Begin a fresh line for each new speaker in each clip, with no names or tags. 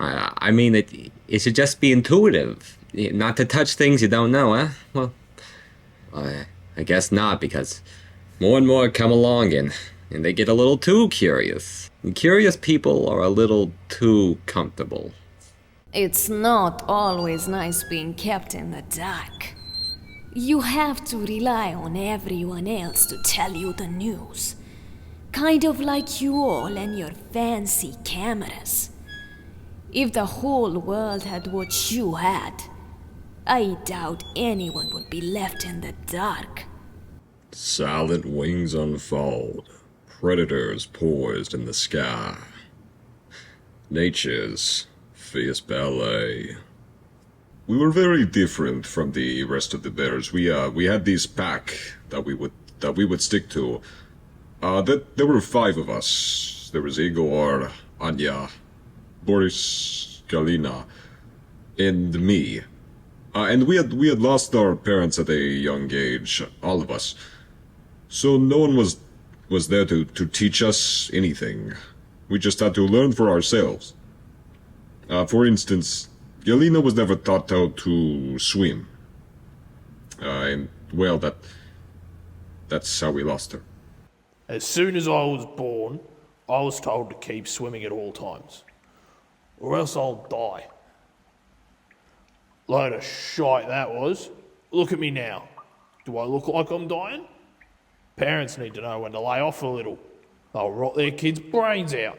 I mean, it should just be intuitive. Not to touch things you don't know, huh? Well, I guess not, because more and more come along and they get a little too curious. And curious people are a little too comfortable.
It's not always nice being kept in the dark. You have to rely on everyone else to tell you the news. Kind of like you all and your fancy cameras. If the whole world had what you had, I doubt anyone would be left in the dark.
Silent wings unfold, predators poised in the sky. Nature's fierce ballet. We were very different from the rest of the bears. We had this pack that we would stick to. There were 5 of us. There was Igor, Anya, Boris, Galina, and me. And we had lost our parents at a young age, all of us. So no one was there to teach us anything. We just had to learn for ourselves. For instance, Galina was never taught how to swim. And well, that's how we lost her.
As soon as I was born, I was told to keep swimming at all times, or else I'll die. Load of shite that was. Look at me now. Do I look like I'm dying? Parents need to know when to lay off a little. They'll rot their kids' brains out.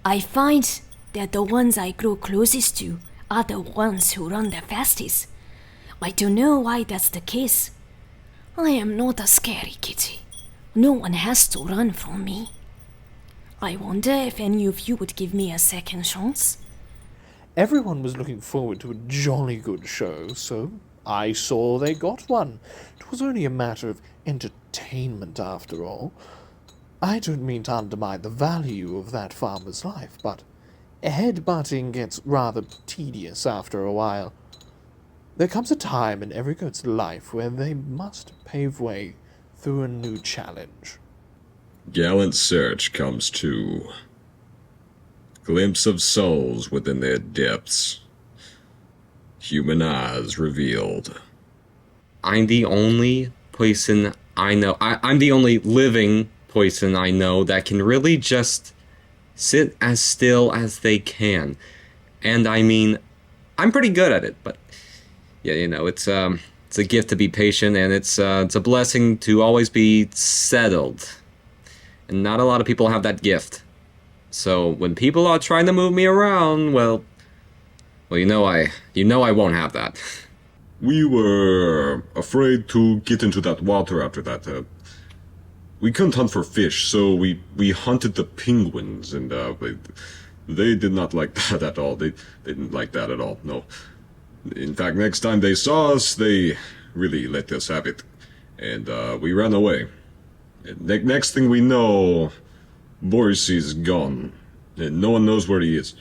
I find that the ones I grow closest to are the ones who run the fastest. I don't know why that's the case. I am not a scary kitty. No one has to run from me. I wonder if any of you would give me a second chance?
Everyone was looking forward to a jolly good show, so I saw they got one. It was only a matter of entertainment after all. I don't mean to undermine the value of that farmer's life, but headbutting gets rather tedious after a while. There comes a time in every goat's life where they must pave way through a new challenge.
Gallant search comes to. Glimpse of souls within their depths. Human eyes revealed.
I'm the only person I know. I'm the only living person I know that can really just sit as still as they can. And I mean, I'm pretty good at it, but yeah, it's a gift to be patient, and it's a blessing to always be settled. And not a lot of people have that gift. So when people are trying to move me around, well, I won't have that.
We were afraid to get into that water after that. We couldn't hunt for fish, so we hunted the penguins, and they did not like that at all. They didn't like that at all, no. In fact, next time they saw us, they really let us have it. And we ran away. And next thing we know, Boris is gone. And no one knows where he is.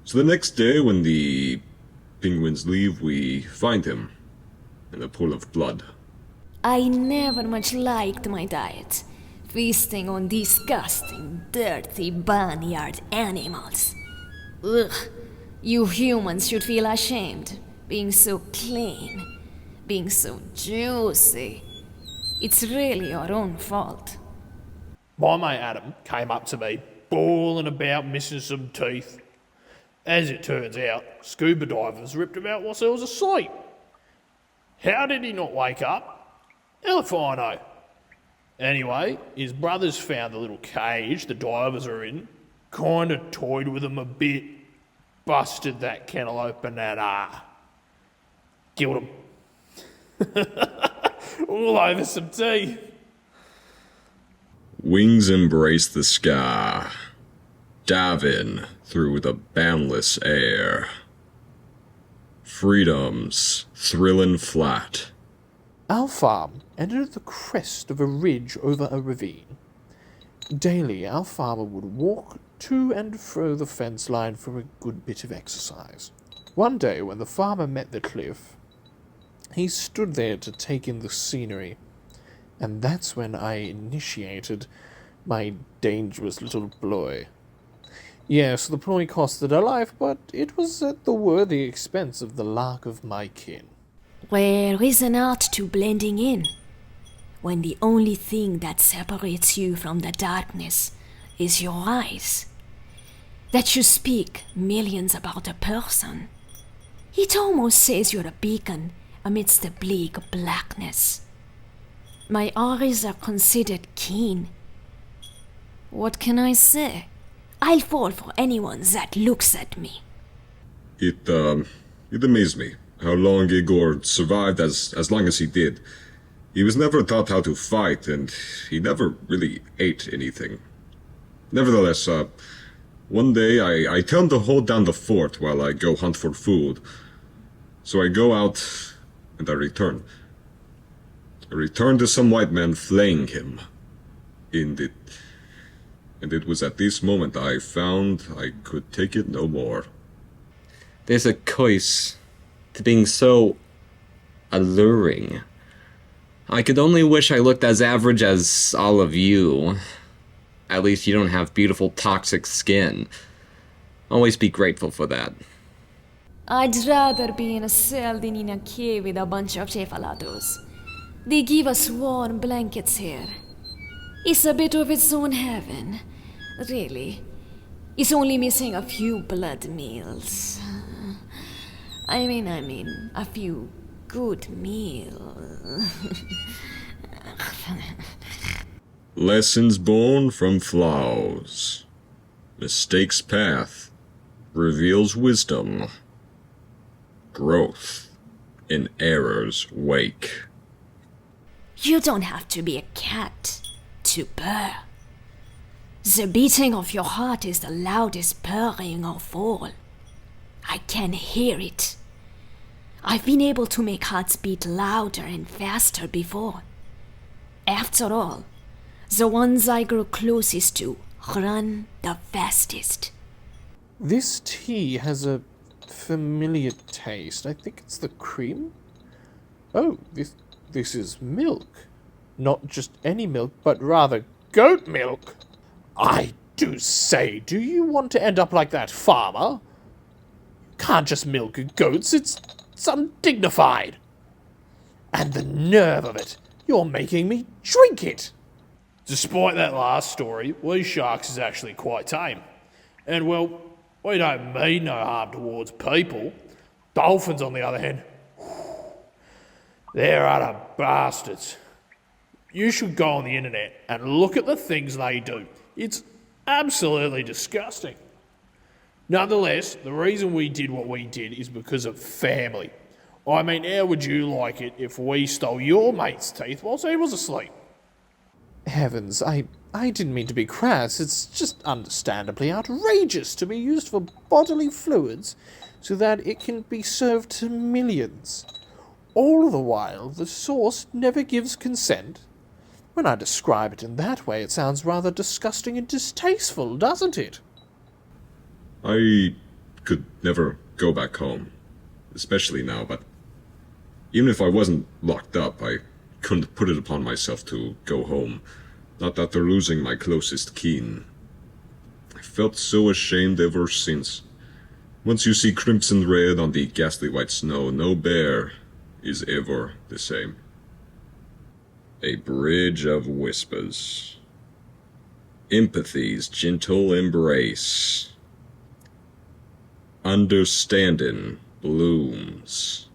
So the next day, when the penguins leave, we find him in a pool of blood.
I never much liked my diet, feasting on disgusting, dirty barnyard animals. Ugh, you humans should feel ashamed, being so clean, being so juicy. It's really your own fault.
My mate Adam came up to me, bawling about missing some teeth. As it turns out, scuba divers ripped him out whilst he was asleep. How did he not wake up? Hell if I know. Anyway, his brothers found the little cage the divers are in, kinda toyed with him a bit, busted that kennel open and killed him. All over some tea.
Wings embrace the sky, dive in through the boundless air. Freedom's thrilling flight.
Our farm entered the crest of a ridge over a ravine. Daily, our farmer would walk to and fro the fence line for a good bit of exercise. One day, when the farmer met the cliff, he stood there to take in the scenery, and that's when I initiated my dangerous little ploy. Yes, the ploy costed her life, but it was at the worthy expense of the lark of my kin.
There is an art to blending in, when the only thing that separates you from the darkness is your eyes. That you speak millions about a person. It almost says you're a beacon amidst the bleak blackness. My eyes are considered keen. What can I say? I'll fall for anyone that looks at me.
It amazed me how long Igor survived as long as he did. He was never taught how to fight, and he never really ate anything. Nevertheless, one day I tell him to hold down the fort while I go hunt for food. So I go out, and I return. I return to some white man flaying him. And it was at this moment I found I could take it no more.
There's a curse to being so alluring. I could only wish I looked as average as all of you. At least you don't have beautiful toxic skin. Always be grateful for that.
I'd rather be in a cell than in a cave with a bunch of cephalatos. They give us warm blankets here. It's a bit of its own heaven, really. It's only missing a few blood meals. I mean, a few good meals.
Lessons born from flaws. Mistakes path reveals wisdom. Growth in error's wake.
You don't have to be a cat to purr. The beating of your heart is the loudest purring of all. I can hear it. I've been able to make hearts beat louder and faster before. After all, the ones I grow closest to run the fastest.
This tea has a familiar taste. I think it's the cream? Oh, this is milk. Not just any milk, but rather goat milk. I do say, do you want to end up like that farmer? Can't just milk goats, it's undignified. And the nerve of it, you're making me drink it. Despite that last story, Lee Sharks is actually quite tame. And well, we don't mean no harm towards people. Dolphins, on the other hand, they're utter bastards. You should go on the internet and look at the things they do. It's absolutely disgusting. Nonetheless, the reason we did what we did is because of family. I mean, how would you like it if we stole your mate's teeth whilst he was asleep? Heavens, I didn't mean to be crass. It's just understandably outrageous to be used for bodily fluids so that it can be served to millions. All the while, the source never gives consent. When I describe it in that way, it sounds rather disgusting and distasteful, doesn't it?
I could never go back home, especially now, but even if I wasn't locked up, I couldn't put it upon myself to go home, not after losing my closest kin. I felt so ashamed ever since. Once you see crimson red on the ghastly white snow, no bear is ever the same. A bridge of whispers. Empathy's gentle embrace. Understanding blooms.